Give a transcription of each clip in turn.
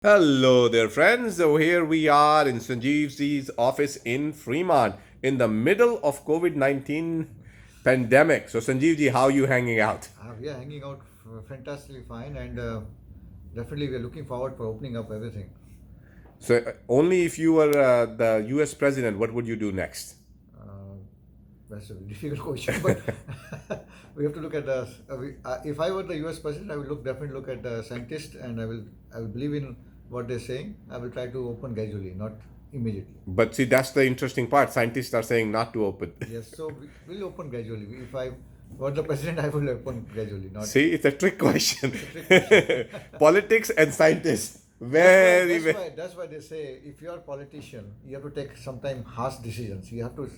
Hello there, friends. So here we are in Sanjeev's office in Fremont in the middle of COVID-19 pandemic. So Sanjeevji, how are you hanging out? We are hanging out fantastically fine, and definitely we are looking forward for opening up everything. So only if you were the US president, what would you do next? Uh, that's a difficult question, but we have to look at the. If I were the U.S. president, I would definitely look at the scientists, and I will believe in what they're saying. I will try to open gradually, not immediately. But see, that's the interesting part. Scientists are saying not to open. Yes, so we'll open gradually. If I were the president, I will open gradually, not. See, it's a trick question. It's a trick question. Politics and scientists. That's why Very, that's very. why that's why they say if you're a politician, you have to take sometimes harsh decisions. You have to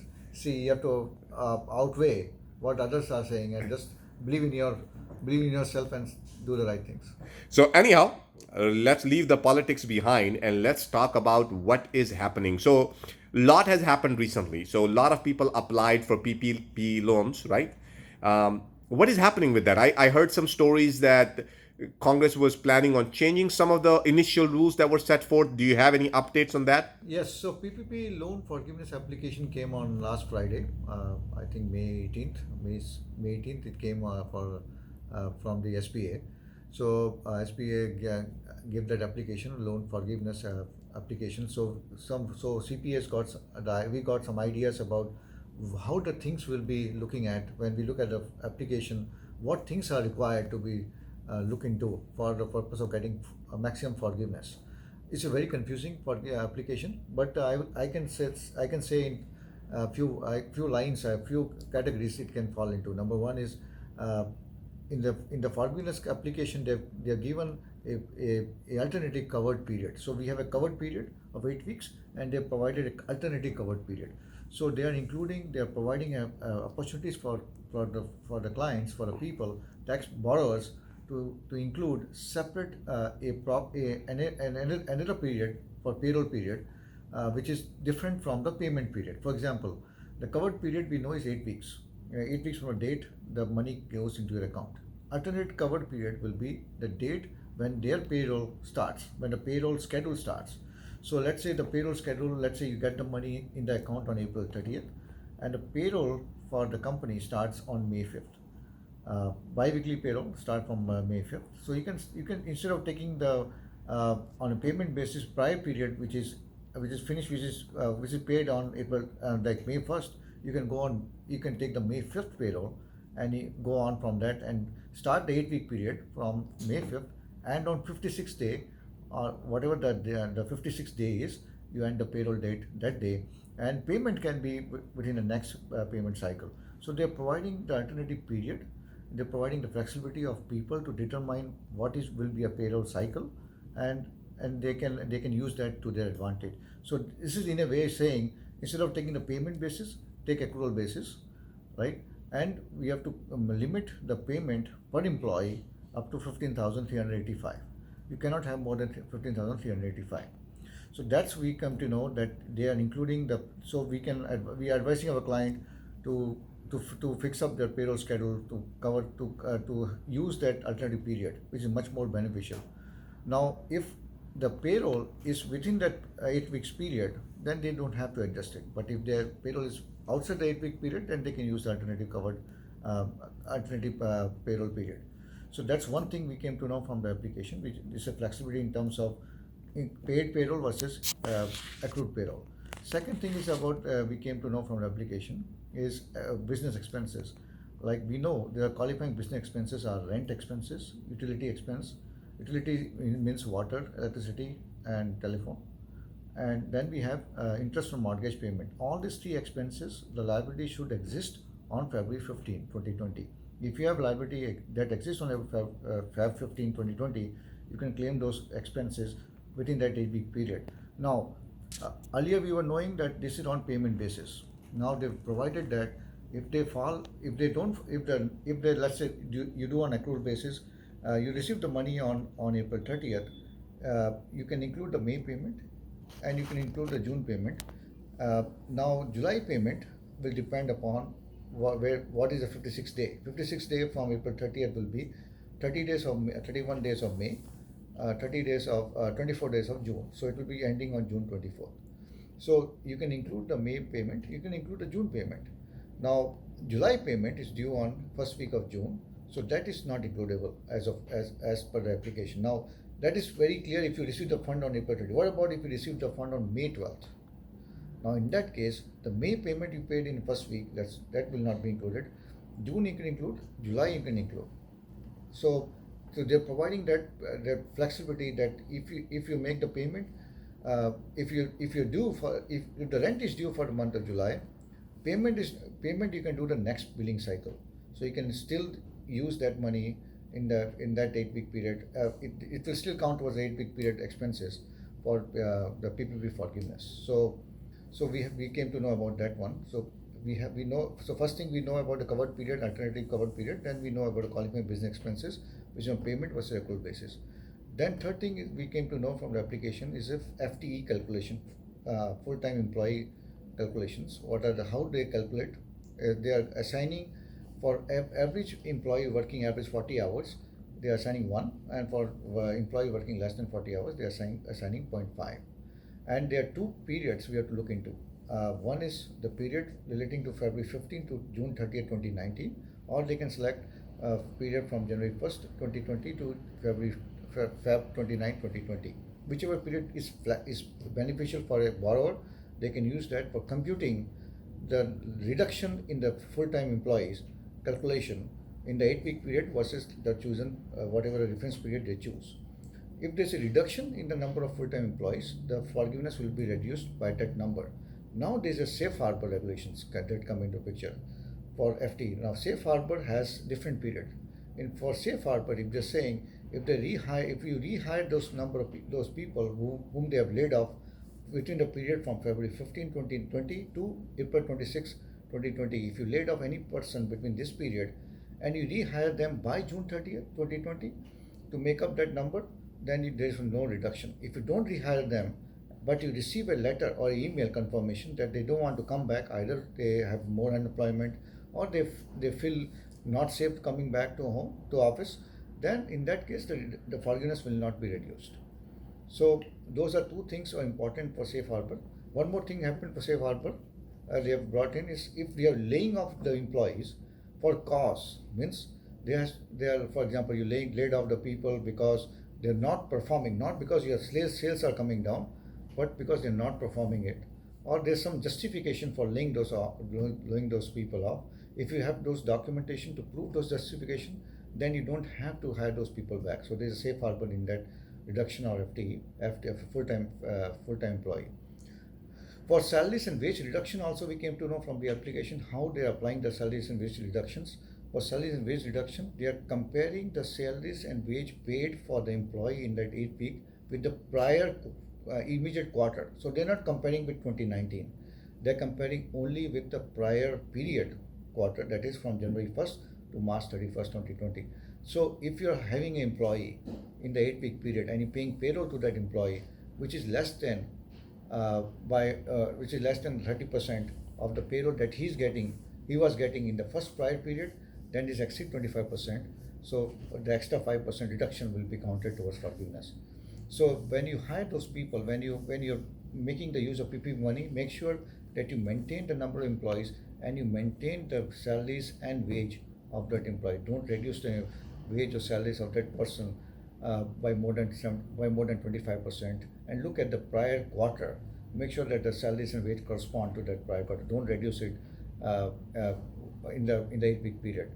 you have to outweigh what others are saying and just believe in yourself and do the right things. So, anyhow, let's leave the politics behind and let's talk about what is happening. So, lot has happened recently. So, a lot of people applied for PPP loans, right? What is happening with that? I heard some stories that Congress was planning on changing some of the initial rules that were set forth. Do you have any updates on that? Yes, so PPP loan forgiveness application came on last Friday. I think May 18th. May 18th it came for from the SPA. So SPA gave that application loan forgiveness application. So CPAs we got some ideas about how the things will be looking at when we look at the application. What things are required to be looked into for the purpose of getting maximum forgiveness. It's a very confusing for the application, but I can say in few lines, a few categories it can fall into. Number one is uh, in the forgiveness application they've given a alternative covered period. So we have a covered period of 8 weeks, and they provided an alternative covered period. So they are providing opportunities for the clients, for the people, tax borrowers, to include separate another period for payroll period, which is different from the payment period. For example, the covered period we know is 8 weeks. 8 weeks from a date the money goes into your account. Alternate covered period will be the date when their payroll starts, when the payroll schedule starts. So let's say the payroll schedule, let's say you get the money in the account on April 30th, and the payroll for the company starts on May 5th. Bi-weekly payroll start from May 5th. So you can instead of taking the on a payment basis prior period, which is finished, which is paid on April like May 1st, you can take the May 5th payroll, and you go on from that and start the 8 week period from May 5th, and on 56th day, or whatever the 56th day is, you end the payroll date that day, and payment can be within the next payment cycle. So they're providing the alternative period. They're providing the flexibility of people to determine what is will be a payroll cycle, and they can use that to their advantage. So this is in a way saying, instead of taking the payment basis, take accrual basis, right? And we have to limit the payment per employee up to 15,385. You cannot have more than 15,385. So that's we come to know that they are including the, so we are advising our client to to fix up their payroll schedule to use that alternative period, which is much more beneficial. Now, if the payroll is within that 8 weeks period, then they don't have to adjust it. But if their payroll is outside the 8 week period, then they can use the uh, alternative payroll period. So that's one thing we came to know from the application, which is a flexibility in terms of paid payroll versus accrued payroll. Second thing is about we came to know from the application is business expenses. Like we know, there are qualifying business expenses are rent expenses, utility expense. Utility means water, electricity, and telephone. And then we have interest on mortgage payment. All these three expenses, the liability should exist on February 15, 2020. If you have liability that exists on Feb 15, 2020, you can claim those expenses within that 8 week period. Now, earlier we were knowing that this is on payment basis. Now they've provided that if they fall, if they don't, if they let's say you do on accrual basis, you receive the money on April 30th, you can include the May payment, and you can include the June payment. Now July payment will depend upon what is the 56th day. 56th day from April 30th will be 31 days of May, 30 days of 24 days of June. So it will be ending on June 24th. So you can include the May payment, you can include the June payment. Now July payment is due on first week of June, so that is not includable as per the application. Now that is very clear if you receive the fund on April 30. What about if you receive the fund on May 12th? Now in that case, the May payment you paid in first week, that will not be included. June you can include, July you can include. So, so they're providing that flexibility that if you make the payment, if if the rent is due for the month of July, payment you can do the next billing cycle. So you can still use that money in that 8 week period. It will still count towards the 8 week period expenses for the PPP forgiveness. So we came to know about that one. So we know, so first thing we know about the covered period, alternative covered period, then we know about the qualifying business expenses, which on payment versus accrual basis. Then third thing we came to know from the application is if FTE calculation, full-time employee calculations. How they calculate? They are assigning for average employee working average 40 hours, they are assigning 1, and for employee working less than 40 hours, they are assigning 0.5. And there are two periods we have to look into. One is the period relating to February 15 to June 30th, 2019, or they can select a period from January 1st, 2020 to Feb 29, 2020. Whichever period is beneficial for a borrower, they can use that for computing the reduction in the full-time employees calculation in the 8 week period versus the chosen whatever reference period they choose. If there's a reduction in the number of full-time employees, the forgiveness will be reduced by that number. Now there's a safe harbor regulations that come into picture for FT. Now safe harbor has different period. For safe harbor, if they're saying if you rehire those people whom they have laid off between the period from February 15, 2020 to April 26, 2020, if you laid off any person between this period and you rehire them by June 30th, 2020 to make up that number, then there is no reduction. If you don't rehire them, but you receive a letter or email confirmation that they don't want to come back, either they have more unemployment or they feel not safe coming back to office, then in that case the forgiveness will not be reduced. So those are two things are important for safe harbor. One more thing happened for safe harbor they have brought in is if they are laying off the employees for cause, means they are, for example, you laid off the people because they're not performing, not because your sales are coming down, but because they're not performing it, or there's some justification for laying those people off. If you have those documentation to prove those justification, then you don't have to hire those people back. So there's a safe harbor in that reduction or FTE, full-time employee. For salaries and wage reduction, also we came to know from the application how they are applying the salaries and wage reductions. For salaries and wage reduction, they are comparing the salaries and wage paid for the employee in that 8 week with the prior immediate quarter. So they're not comparing with 2019. They're comparing only with the prior period quarter, that is from January 1st to March 31st, 2020. So if you're having an employee in the 8 week period and you're paying payroll to that employee, which is less than 30% of the payroll that he was getting in the first prior period, then this exceed 25%. So the extra 5% reduction will be counted towards forgiveness. So when you hire those people, when you're making the use of PP money, make sure that you maintain the number of employees and you maintain the salaries and wage of that employee. Don't reduce the wage or salaries of that person by more than 25%, and look at the prior quarter. Make sure that the salaries and wage correspond to that prior quarter. Don't reduce it in the 8 week period.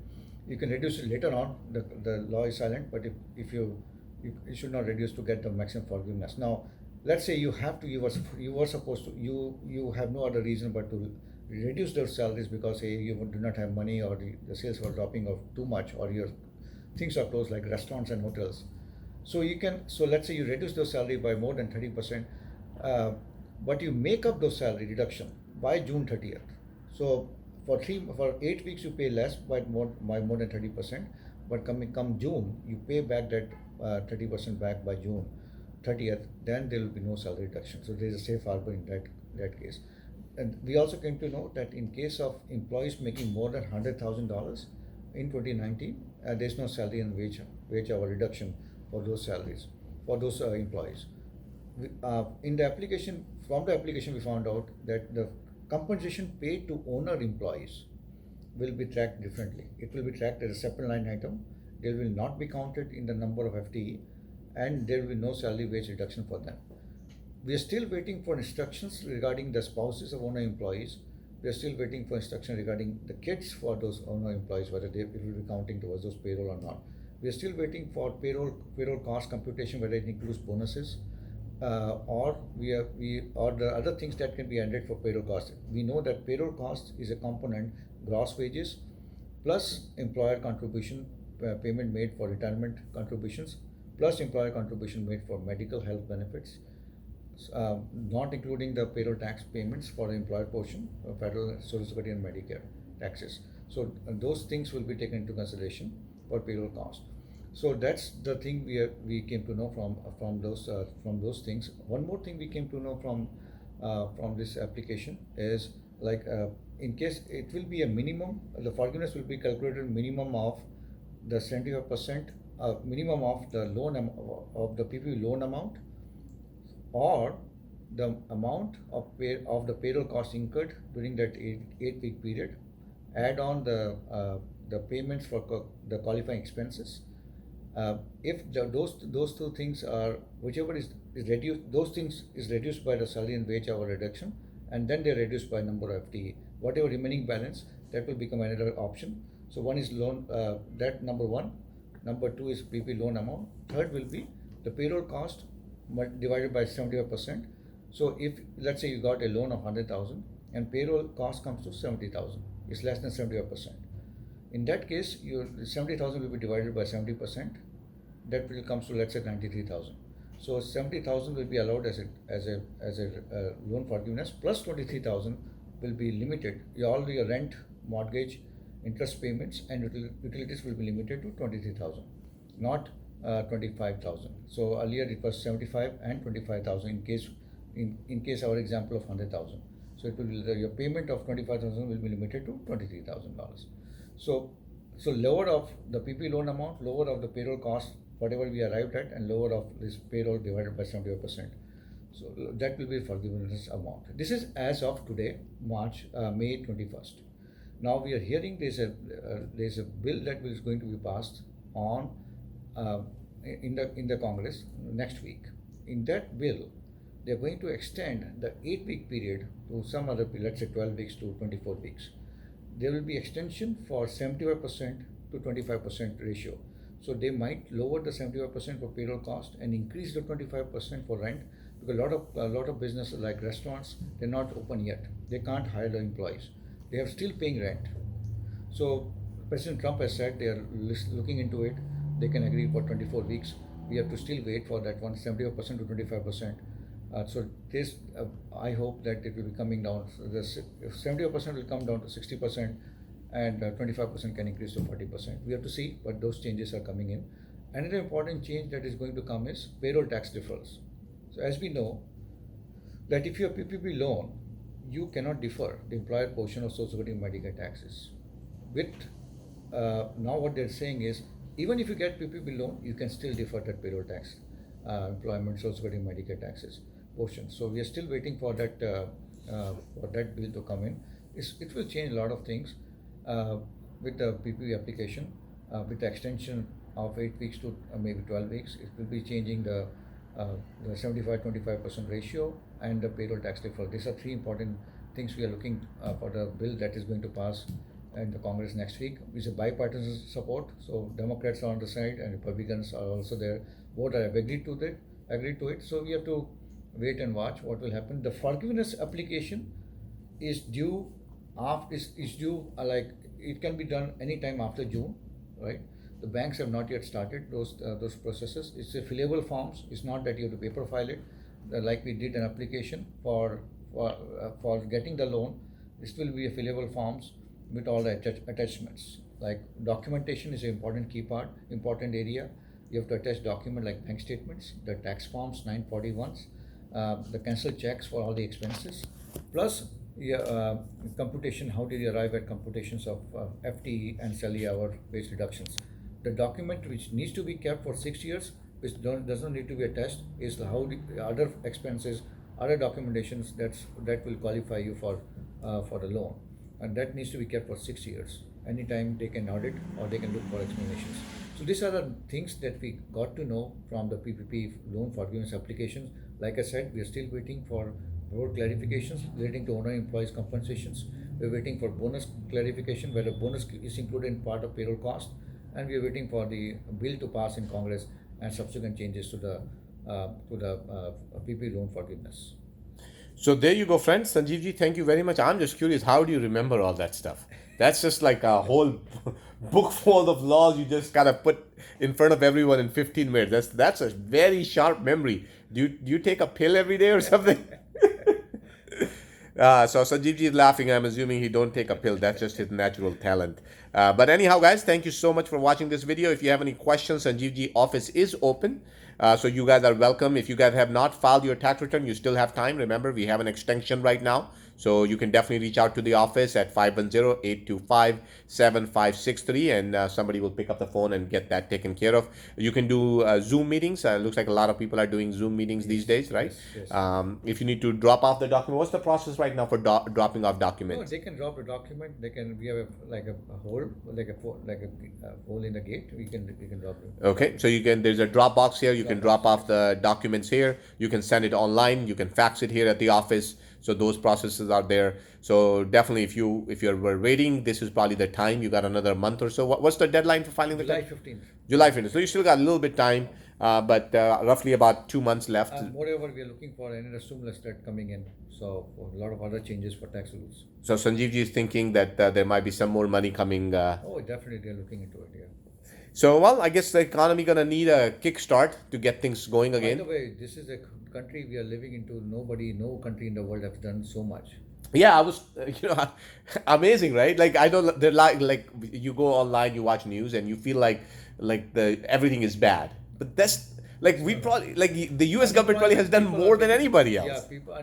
You can reduce it later on. The law is silent, but if you should not reduce to get the maximum forgiveness. Now, let's say you were supposed to you have no other reason but to reduce those salaries because you do not have money, or the sales were dropping off too much, or your things are closed like restaurants and hotels. So let's say you reduce those salary by more than 30%, but you make up those salary reduction by June 30th. So for 8 weeks you pay less by more than 30%, but come June you pay back that 30% back by June 30th. Then there will be no salary reduction. So there is a safe harbor in that case. And we also came to know that in case of employees making more than $100,000 in 2019, there's no salary and wage hour reduction for those salaries. for those employees. In the application, from the application, we found out that the compensation paid to owner employees will be tracked differently. It will be tracked as a separate line item. They will not be counted in the number of FTE, and there will be no salary wage reduction for them. We are still waiting for instructions regarding the spouses of owner employees. We are still waiting for instruction regarding the kids for those owner employees, whether they will be counting towards those payroll or not. We are still waiting for payroll cost computation, whether it includes bonuses, or or the other things that can be added for payroll cost. We know that payroll cost is a component gross wages plus employer contribution payment made for retirement contributions plus employer contribution made for medical health benefits, not including the payroll tax payments for the employer portion of federal social security and Medicare taxes. So those things will be taken into consideration for payroll cost. So that's the thing we came to know from those things. One more thing we came to know from this application is like in case it will be a minimum, the forgiveness will be calculated minimum of the 75% minimum of the of the PPP loan amount, or the amount of the payroll cost incurred during that 8 week period, add on the payments for the qualifying expenses. If those two things are, whichever is reduced, those things is reduced by the salary and wage hour reduction, and then they're reduced by number of FTE. Whatever remaining balance, that will become another option. So one is loan, that number one. Number two is PP loan amount. Third will be the payroll cost divided by 75%. So if let's say you got a loan of 100,000 and payroll cost comes to 70,000, it's less than 75%. In that case, your 70,000 will be divided by 70%. That will comes to, let's say, 93,000. So 70,000 will be allowed as a loan forgiveness, plus 23,000 will be limited. All your rent, mortgage, interest payments, and utilities will be limited to 23,000, not 25,000. So earlier it was 75 and 25,000 in case our example of 100,000. So it will your payment of 25,000 will be limited to $23,000. So lower of the PP loan amount, lower of the payroll cost, whatever we arrived at, and lower of this payroll divided by 75%. So that will be forgiveness amount. This is as of today, May 21st. Now we are hearing there's a bill that is going to be passed on in the Congress next week. In that bill, they are going to extend the 8 week period to some other, let's say 12 weeks to 24 weeks. There will be extension for 75% to 25% ratio. So they might lower the 75% for payroll cost and increase the 25% for rent, because a lot of businesses like restaurants, they're not open yet. They can't hire the employees. They are still paying rent. So President Trump has said they are looking into it. They can agree for 24 weeks. We have to still wait for that one, 75% to 25%. So this, I hope that it will be coming down. So the 75% will come down to 60%, and 25% can increase to 40%. We have to see, but those changes are coming in. Another important change that is going to come is payroll tax deferrals. So as we know, that if you have PPP loan, you cannot defer the employer portion of Social Security and Medicare taxes. With now what they're saying is, even if you get PPP loan, you can still defer that payroll tax, employment, Social Security, and Medicare taxes portion. So we are still waiting for that bill to come in. It will change a lot of things with the PPP application, with the extension of 8 weeks to maybe 12 weeks. It will be changing the 75-25% ratio and the payroll tax deferral. These are three important things we are looking for the bill that is going to pass in the Congress next week. It's a bipartisan support, so Democrats are on the side and Republicans are also there. Both have agreed to it. So we have to wait and watch what will happen. The forgiveness application is due like it can be done anytime after June, right? The banks have not yet started those processes. It's a fillable forms. It's not that you have to paper file it, like we did an application for getting the loan. This will be a fillable forms with all the attachments. Like documentation is an important key part, important area. You have to attach document like bank statements, the tax forms 941s, the cancelled checks for all the expenses, plus computation. How did you arrive at computations of FTE and salary hour wage reductions? The document which needs to be kept for 6 years does not need to be a test, is how the other expenses, other documentations that will qualify you for the loan, and that needs to be kept for 6 years. Anytime they can audit or they can look for explanations. So these are the things that we got to know from the PPP loan forgiveness applications. Like I said, we are still waiting for more clarifications relating to owner employees compensations. We're waiting for bonus clarification, whether bonus is included in part of payroll cost, and we are waiting for the bill to pass in Congress and subsequent changes to the PP loan forgiveness. So there you go, friends. Sanjeev ji, thank you very much. I'm just curious, how do you remember all that stuff? That's just like a whole book full of laws you just kind of put in front of everyone in 15 minutes. That's a very sharp memory. Do you take a pill every day or something? So Sanjeev ji is laughing. I'm assuming he don't take a pill. That's just his natural talent. But anyhow, guys, thank you so much for watching this video. If you have any questions, Sanjeev ji office is open. So you guys are welcome. If you guys have not filed your tax return, you still have time. Remember, we have an extension right now. So you can definitely reach out to the office at 510-825-7563 and somebody will pick up the phone and get that taken care of. You can do Zoom meetings. Looks like a lot of people are doing Zoom meetings these days, right? Yes. If you need to drop off the document, what's the process right now for dropping off No, documents? they can drop the document. We have a hole, like a hole in the gate. We can drop it. Okay, so there's a drop box here. You can drop off the documents here. You can send it online. You can fax it here at the office. So those processes are there. So definitely, if you're waiting, this is probably the time. You got another month or so. What's the deadline for filing the July tax? 15th. July 15th. So you still got a little bit time, but roughly about 2 months left. Moreover, we are looking for another stimulus that coming in. So a lot of other changes for tax rules. So Sanjeev ji is thinking that there might be some more money coming. Oh, definitely, they are looking into it. Yeah. So well, I guess the economy gonna need a kickstart to get things going By again. the way, this is a country we are living into. No country in the world has done so much. Yeah, I was, amazing, right? Like I don't, they're like you go online, you watch news, and you feel like the everything is bad. But that's like we probably like the U.S. government probably has done People are more than making- anybody Yeah, else. people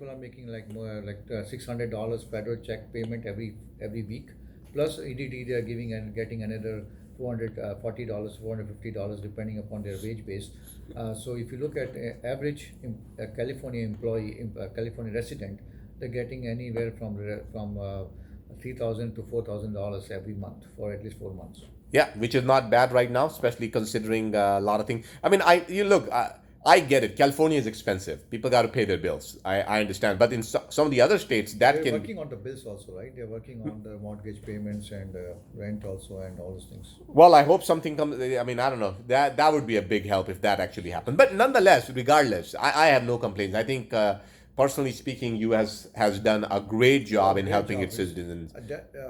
are making like more like $600 federal check payment every week. Plus EDT they are giving and getting another $440, $450 depending upon their wage base. So if you look at average California employee, California resident, they're getting anywhere from $3,000 to $4,000 every month for at least 4 months. Yeah, which is not bad right now, especially considering a lot of things. I mean, I get it. California is expensive. People got to pay their bills. I understand. But in some of the other states, that They're can. working on the bills also, right? They're working on the mortgage payments and rent also and all those things. Well, I hope something comes. I mean, I don't know. That would be a big help if that actually happened. But nonetheless, regardless, I have no complaints. I think, personally speaking, U.S. has done a great job in Great helping job. its citizens.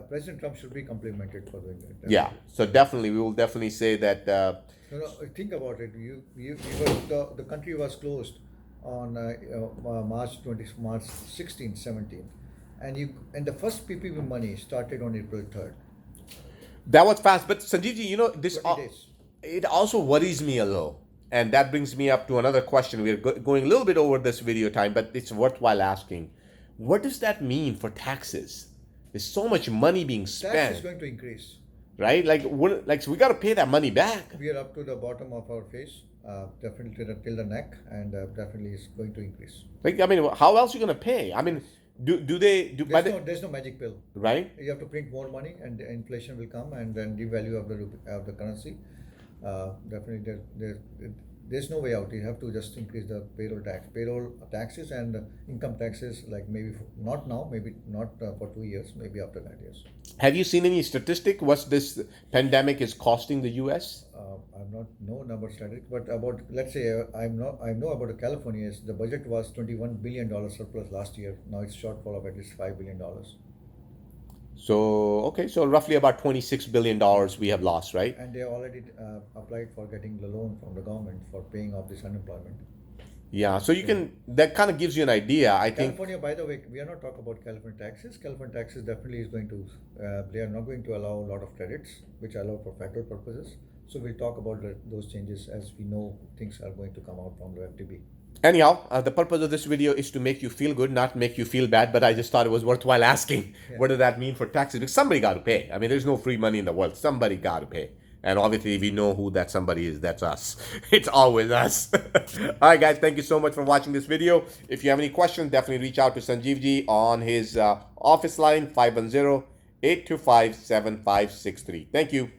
President Trump should be complimented for doing that. Yeah. So definitely, we will definitely say that. Think about it. The country was closed on March 16th, 17th, and the first PPP money started on April 3rd. That was fast. But Sanjeev ji, this 20 days. it also worries me a little. And that brings me up to another question. We're going a little bit over this video time, but it's worthwhile asking. What does that mean for taxes? There's so much money being Tax is spent, going to increase. right? So we got to pay that money back. We are up to the bottom of our face, definitely till the neck, and definitely is going to increase. Like, I mean, how else are you going to pay? I mean, do they do by There's no magic pill. right? You have to print more money, and the inflation will come, and then devalue of the currency. Definitely, there's no way out. You have to just increase the payroll taxes and income taxes. Like maybe not now, maybe not for 2 years, maybe after that. Yes. Have you seen any statistic? What this pandemic is costing the U.S.? I'm not no number static, but about let's say I know about California. The budget was $21 billion surplus last year. Now it's shortfall of at least $5 billion. So okay, so roughly about $26 billion we have lost, right? And they already applied for getting the loan from the government for paying off this unemployment. Yeah, so that kind of gives you an idea. I think. California, by the way, we are not talking about California taxes. California taxes definitely is going to, they are not going to allow a lot of credits, which allow for federal purposes. So we'll talk about those changes as we know things are going to come out from the FTB. Anyhow, the purpose of this video is to make you feel good, not make you feel bad. But I just thought it was worthwhile asking, what does that mean for taxes? Because somebody got to pay. I mean, there's no free money in the world. Somebody got to pay. And obviously, we know who that somebody is. That's us. It's always us. All right, guys. Thank you so much for watching this video. If you have any questions, definitely reach out to Sanjeev ji on his office line 510-825-7563. Thank you.